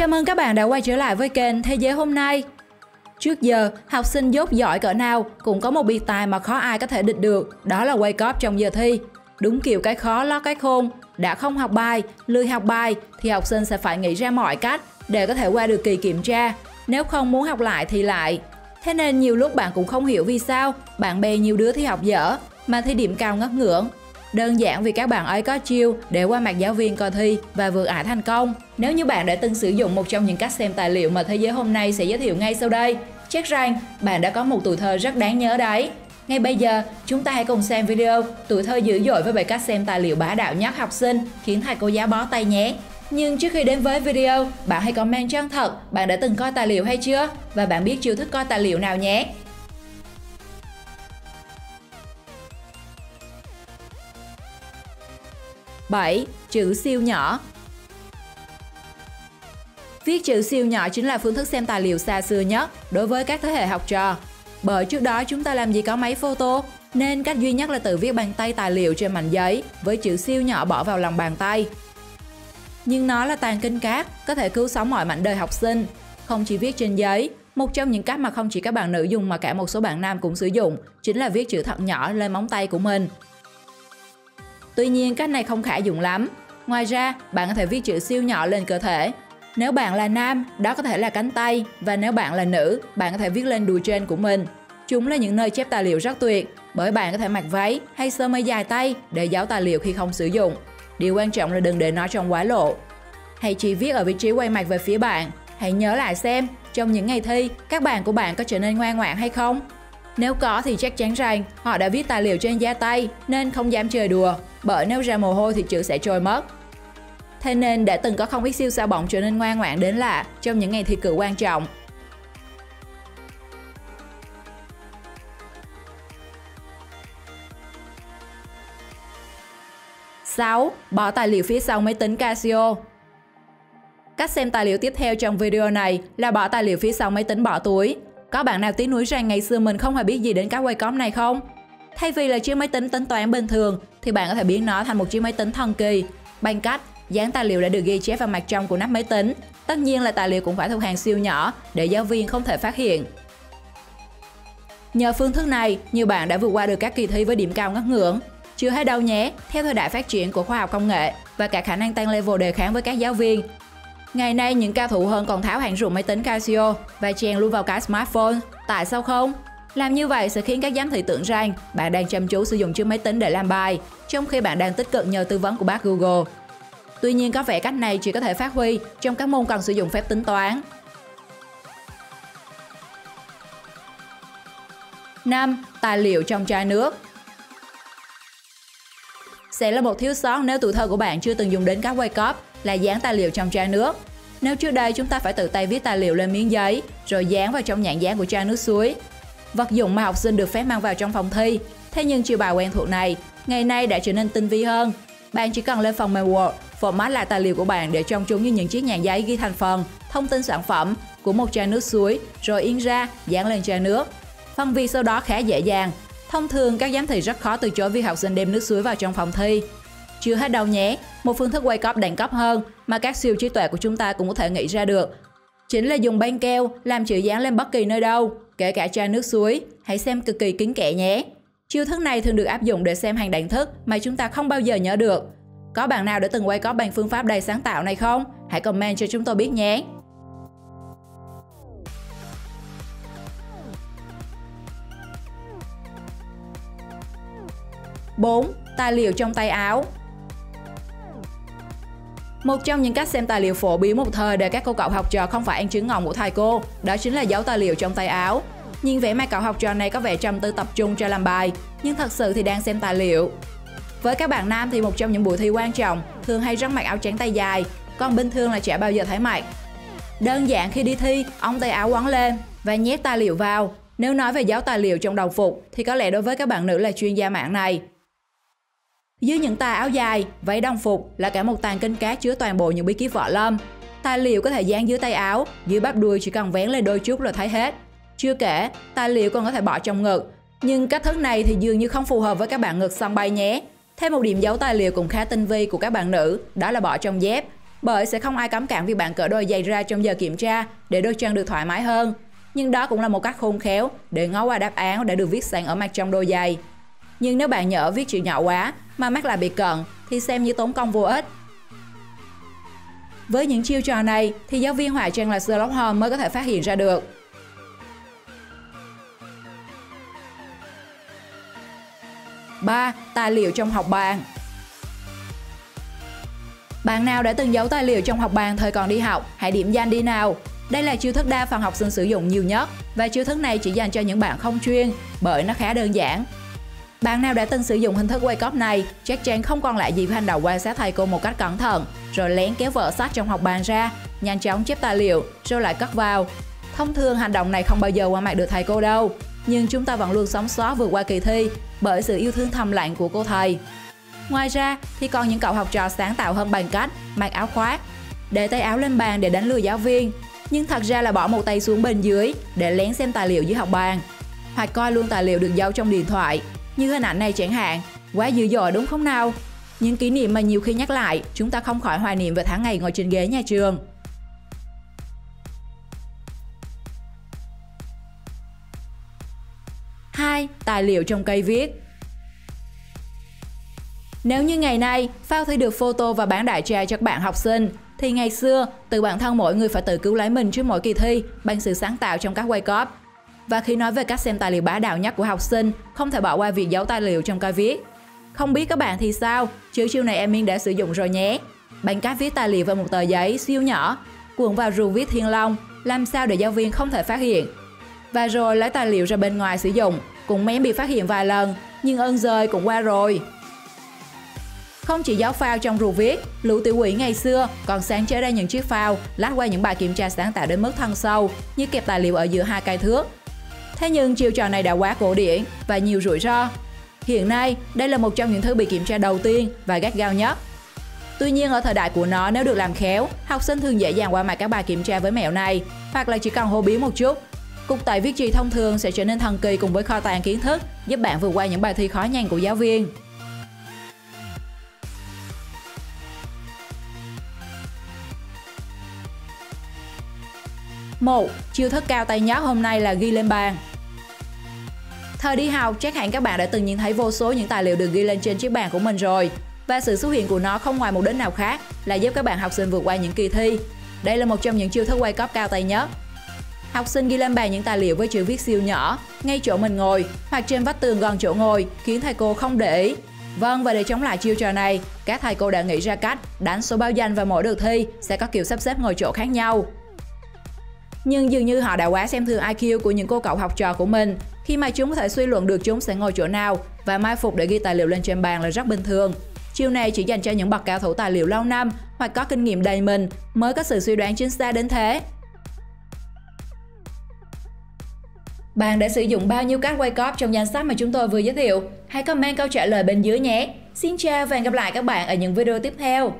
Chào mừng các bạn đã quay trở lại với kênh Thế giới hôm nay. Trước giờ, học sinh dốt giỏi cỡ nào cũng có một biệt tài mà khó ai có thể địch được, đó là quay cóp trong giờ thi. Đúng kiểu cái khó lót cái khôn, đã không học bài, lười học bài thì học sinh sẽ phải nghĩ ra mọi cách để có thể qua được kỳ kiểm tra, nếu không muốn học lại thì lại. Thế nên nhiều lúc bạn cũng không hiểu vì sao bạn bè nhiều đứa thi học dở mà thi điểm cao ngất ngưỡng. Đơn giản vì các bạn ấy có chiêu để qua mặt giáo viên coi thi và vượt ải thành công. Nếu như bạn đã từng sử dụng một trong những cách xem tài liệu mà Thế giới hôm nay sẽ giới thiệu ngay sau đây, chắc rằng bạn đã có một tuổi thơ rất đáng nhớ đấy. Ngay bây giờ, chúng ta hãy cùng xem video tuổi thơ dữ dội với 7 cách xem tài liệu bá đạo nhất học sinh khiến thầy cô giáo bó tay nhé. Nhưng trước khi đến với video, bạn hãy comment chân thật bạn đã từng coi tài liệu hay chưa và bạn biết chiêu thức coi tài liệu nào nhé. 7. Chữ siêu nhỏ. Viết chữ siêu nhỏ chính là phương thức xem tài liệu xa xưa nhất đối với các thế hệ học trò. Bởi trước đó chúng ta làm gì có máy photo, nên cách duy nhất là tự viết bằng tay tài liệu trên mảnh giấy với chữ siêu nhỏ bỏ vào lòng bàn tay. Nhưng nó là tàn kinh cát, có thể cứu sống mọi mảnh đời học sinh. Không chỉ viết trên giấy, một trong những cách mà không chỉ các bạn nữ dùng mà cả một số bạn nam cũng sử dụng chính là viết chữ thật nhỏ lên móng tay của mình. Tuy nhiên cách này không khả dụng lắm. Ngoài ra, bạn có thể viết chữ siêu nhỏ lên cơ thể. Nếu bạn là nam, đó có thể là cánh tay, và nếu bạn là nữ, bạn có thể viết lên đùi trên của mình. Chúng là những nơi chép tài liệu rất tuyệt, bởi bạn có thể mặc váy hay sơ mi dài tay để giấu tài liệu khi không sử dụng. Điều quan trọng là đừng để nó trông quá lộ. Hãy chỉ viết ở vị trí quay mặt về phía bạn. Hãy nhớ lại xem, trong những ngày thi, các bạn của bạn có trở nên ngoan ngoãn hay không? Nếu có thì chắc chắn rằng họ đã viết tài liệu trên da tay nên không dám chơi đùa, bởi nếu ra mồ hôi thì chữ sẽ trôi mất. Thế nên đã từng có không ít siêu sao bỗng trở nên ngoan ngoãn đến lạ trong những ngày thi cử quan trọng. (6) Bỏ tài liệu phía sau máy tính Casio. Cách xem tài liệu tiếp theo trong video này là bỏ tài liệu phía sau máy tính bỏ túi. Có bạn nào tiếc nuối rằng ngày xưa mình không hề biết gì đến các quay cóp này không? Thay vì là chiếc máy tính tính toán bình thường thì bạn có thể biến nó thành một chiếc máy tính thần kỳ bằng cách dán tài liệu đã được ghi chép vào mặt trong của nắp máy tính. Tất nhiên là tài liệu cũng phải thuộc hàng siêu nhỏ để giáo viên không thể phát hiện. Nhờ phương thức này, nhiều bạn đã vượt qua được các kỳ thi với điểm cao ngất ngưỡng. Chưa hết đâu nhé, theo thời đại phát triển của khoa học công nghệ và cả khả năng tăng level đề kháng với các giáo viên, ngày nay những cao thủ hơn còn tháo hẳn rụng máy tính Casio và chèn luôn vào cái smartphone. Tại sao không? Làm như vậy sẽ khiến các giám thị tưởng rằng bạn đang chăm chú sử dụng chiếc máy tính để làm bài, trong khi bạn đang tích cực nhờ tư vấn của bác Google. Tuy nhiên có vẻ cách này chỉ có thể phát huy trong các môn cần sử dụng phép tính toán. 5. Tài liệu trong chai nước. Sẽ là một thiếu sót nếu tuổi thơ của bạn chưa từng dùng đến các quay cóp là dán tài liệu trong chai nước. Nếu trước đây chúng ta phải tự tay viết tài liệu lên miếng giấy rồi dán vào trong nhãn dán của chai nước suối, vật dụng mà học sinh được phép mang vào trong phòng thi. Thế nhưng chiêu bài quen thuộc này ngày nay đã trở nên tinh vi hơn. Bạn chỉ cần lên phần mềm Word, format lại tài liệu của bạn để trông chúng như những chiếc nhãn giấy ghi thành phần, thông tin sản phẩm của một chai nước suối, rồi in ra, dán lên chai nước. Phần việc sau đó khá dễ dàng. Thông thường các giám thị rất khó từ chối việc học sinh đem nước suối vào trong phòng thi. Chưa hết đâu nhé, một phương thức quay cóp đẳng cấp hơn mà các siêu trí tuệ của chúng ta cũng có thể nghĩ ra được chính là dùng băng keo làm chữ dán lên bất kỳ nơi đâu, kể cả chai nước suối. Hãy xem cực kỳ kín kẽ nhé. Chiêu thức này thường được áp dụng để xem hàng đẳng thức mà chúng ta không bao giờ nhớ được. Có bạn nào đã từng quay cóp bằng phương pháp đầy sáng tạo này không? Hãy comment cho chúng tôi biết nhé. 4. Tài liệu trong tay áo. Một trong những cách xem tài liệu phổ biến một thời để các cô cậu học trò không phải ăn trứng ngồng của thầy cô, đó chính là giấu tài liệu trong tay áo. Nhưng vẻ mặt cậu học trò này có vẻ trầm tư tập trung cho làm bài, nhưng thật sự thì đang xem tài liệu. Với các bạn nam thì một trong những buổi thi quan trọng thường hay rất mặc áo trắng tay dài, còn bình thường là chả bao giờ thấy mặc. Đơn giản khi đi thi, ống tay áo quấn lên và nhét tài liệu vào. Nếu nói về giấu tài liệu trong đồng phục thì có lẽ đối với các bạn nữ là chuyên gia mạng này. Dưới những tà áo dài, váy đồng phục là cả một tàng kinh cát chứa toàn bộ những bí kíp võ lâm. Tài liệu có thể dán dưới tay áo, dưới bắp đuôi chỉ cần vén lên đôi chút là thấy hết. Chưa kể, tài liệu còn có thể bỏ trong ngực. Nhưng cách thức này thì dường như không phù hợp với các bạn ngực săn bay nhé. Thêm một điểm giấu tài liệu cũng khá tinh vi của các bạn nữ, đó là bỏ trong dép. bởi sẽ không ai cấm cản việc bạn cởi đôi giày ra trong giờ kiểm tra để đôi chân được thoải mái hơn. Nhưng đó cũng là một cách khôn khéo để ngó qua đáp án đã được viết sẵn ở mặt trong đôi giày. Nhưng nếu bạn nhỡ viết chữ nhỏ quá mà mắt lại bị cận thì xem như tốn công vô ích. Với những chiêu trò này thì giáo viên hóa trang là Sherlock Holmes mới có thể phát hiện ra được. 3. Tài liệu trong học bàn. Bạn nào đã từng giấu tài liệu trong học bàn thời còn đi học, hãy điểm danh đi nào. Đây là chiêu thức đa phần học sinh sử dụng nhiều nhất và chiêu thức này chỉ dành cho những bạn không chuyên bởi nó khá đơn giản. Bạn nào đã từng sử dụng hình thức wake up này chắc chắn không còn lại gì với hành động quan sát thầy cô một cách cẩn thận, rồi lén kéo vở sách trong học bàn ra, nhanh chóng chép tài liệu rồi lại cất vào. Thông thường hành động này không bao giờ qua mặt được thầy cô đâu, nhưng chúng ta vẫn luôn sống sót vượt qua kỳ thi bởi sự yêu thương thầm lặng của cô thầy. Ngoài ra thì còn những cậu học trò sáng tạo hơn bằng cách mặc áo khoác, để tay áo lên bàn để đánh lừa giáo viên, nhưng thật ra là bỏ một tay xuống bên dưới để lén xem tài liệu dưới học bàn, hoặc coi luôn tài liệu được giấu trong điện thoại, như hình ảnh này chẳng hạn. Quá dữ dội đúng không nào? Những kỷ niệm mà nhiều khi nhắc lại, chúng ta không khỏi hoài niệm về tháng ngày ngồi trên ghế nhà trường. 2. Tài liệu trong cây viết. Nếu như ngày nay, phao thi được photo và bán đại trà cho các bạn học sinh, thì ngày xưa, tự bản thân mỗi người phải tự cứu lấy mình trước mỗi kỳ thi bằng sự sáng tạo trong các wake up. Và khi nói về cách xem tài liệu bá đạo nhất của học sinh, không thể bỏ qua việc giấu tài liệu trong cây viết. Không biết các bạn thì sao, chứ chiêu này em Miên đã sử dụng rồi nhé. Bằng cách viết tài liệu vào một tờ giấy siêu nhỏ, cuộn vào rù viết thiên long, làm sao để giáo viên không thể phát hiện. Và rồi lấy tài liệu ra bên ngoài sử dụng, cũng mém bị phát hiện vài lần, nhưng ơn giời cũng qua rồi. Không chỉ giấu phao trong rù viết, lũ tiểu quỷ ngày xưa còn sáng chế ra những chiếc phao lách qua những bài kiểm tra sáng tạo đến mức thân sâu, như kẹp tài liệu ở giữa hai cây thước. Thế nhưng chiêu trò này đã quá cổ điển và nhiều rủi ro. Hiện nay, đây là một trong những thứ bị kiểm tra đầu tiên và gắt gao nhất. Tuy nhiên ở thời đại của nó, nếu được làm khéo, học sinh thường dễ dàng qua mặt các bài kiểm tra với mẹo này, hoặc là chỉ cần hô biến một chút. Cục tẩy viết chì thông thường sẽ trở nên thần kỳ cùng với kho tàng kiến thức, giúp bạn vượt qua những bài thi khó nhằn của giáo viên. 1. Chiêu thức cao tay nhất hôm nay là ghi lên bàn. Thời đi học, chắc hẳn các bạn đã từng nhìn thấy vô số những tài liệu được ghi lên trên chiếc bàn của mình rồi. Và sự xuất hiện của nó không ngoài mục đích nào khác là giúp các bạn học sinh vượt qua những kỳ thi. Đây là một trong những chiêu thức wake up cao tay nhất. Học sinh ghi lên bàn những tài liệu với chữ viết siêu nhỏ, ngay chỗ mình ngồi, hoặc trên vách tường gần chỗ ngồi, khiến thầy cô không để ý. Vâng, và để chống lại chiêu trò này, các thầy cô đã nghĩ ra cách đánh số báo danh vào mỗi đợt thi sẽ có kiểu sắp xếp ngồi chỗ khác nhau. Nhưng dường như họ đã quá xem thường IQ của những cô cậu học trò của mình, khi mà chúng có thể suy luận được chúng sẽ ngồi chỗ nào và mai phục để ghi tài liệu lên trên bàn là rất bình thường. Chiêu này chỉ dành cho những bậc cao thủ tài liệu lâu năm hoặc có kinh nghiệm đầy mình mới có sự suy đoán chính xác đến thế. Bạn đã sử dụng bao nhiêu cách wake up trong danh sách mà chúng tôi vừa giới thiệu? Hãy comment câu trả lời bên dưới nhé. Xin chào và hẹn gặp lại các bạn ở những video tiếp theo.